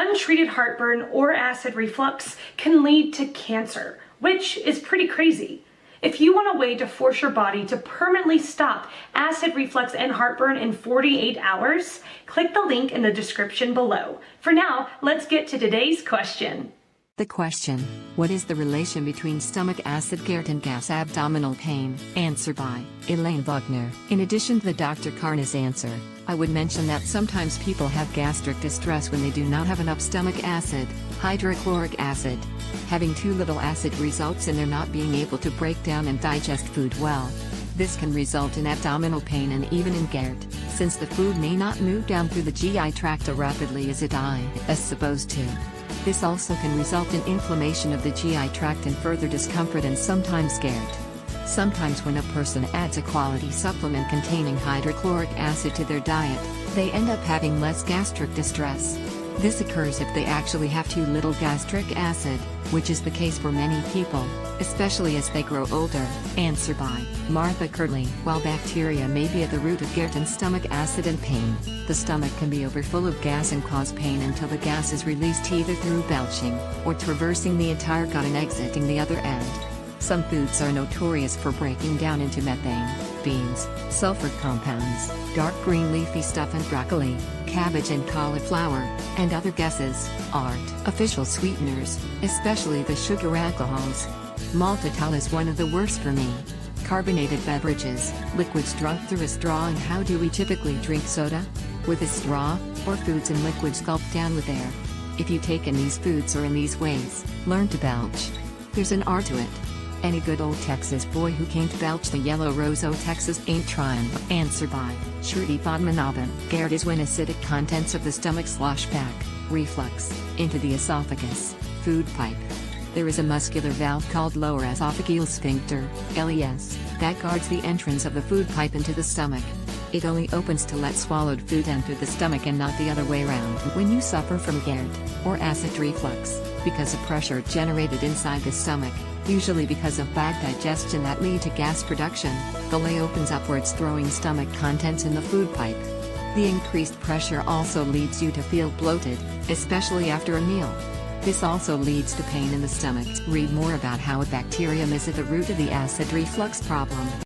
Untreated heartburn or acid reflux can lead to cancer, which is pretty crazy. If you want a way to force your body to permanently stop acid reflux and heartburn in 48 hours, click the link in the description below. For now, let's get to today's question. The question: what is the relation between stomach acid, Gerd, and gas abdominal pain? Answer by Elaine Wagner. In addition to the Dr. Karnas answer, I would mention that sometimes people have gastric distress when they do not have enough stomach acid, hydrochloric acid. Having too little acid results in their not being able to break down and digest food well. This can result in abdominal pain and even in Gerd, since the food may not move down through the GI tract as rapidly as is supposed to. This also can result in inflammation of the GI tract and further discomfort and sometimes Gerd. Sometimes when a person adds a quality supplement containing hydrochloric acid to their diet, they end up having less gastric distress. This occurs if they actually have too little gastric acid, which is the case for many people, especially as they grow older. Answer by Martha Curley. While bacteria may be at the root of Gerd and stomach acid and pain, the stomach can be overfull of gas and cause pain until the gas is released either through belching, or traversing the entire gut and exiting the other end. Some foods are notorious for breaking down into methane, beans, sulfur compounds, dark green leafy stuff and broccoli, cabbage and cauliflower, and other gases, artificial sweeteners, especially the sugar alcohols. Maltitol is one of the worst for me. Carbonated beverages, liquids drunk through a straw. And how do we typically drink soda? With a straw, or foods and liquids gulped down with air. If you take in these foods or in these ways, learn to belch. There's an art to it. Any good old Texas boy who can't belch the yellow rose o' Texas ain't trying. Answer by Shruti Padmanabhan. Gerd is when acidic contents of the stomach slosh back, reflux, into the esophagus, food pipe. There is a muscular valve called lower esophageal sphincter, LES, that guards the entrance of the food pipe into the stomach. It only opens to let swallowed food enter the stomach and not the other way around. When you suffer from Gerd, or acid reflux, because of pressure generated inside the stomach, usually because of bad digestion that lead to gas production, the lay opens upwards, throwing stomach contents in the food pipe. The increased pressure also leads you to feel bloated, especially after a meal. This also leads to pain in the stomach. Read more about how a bacterium is at the root of the acid reflux problem.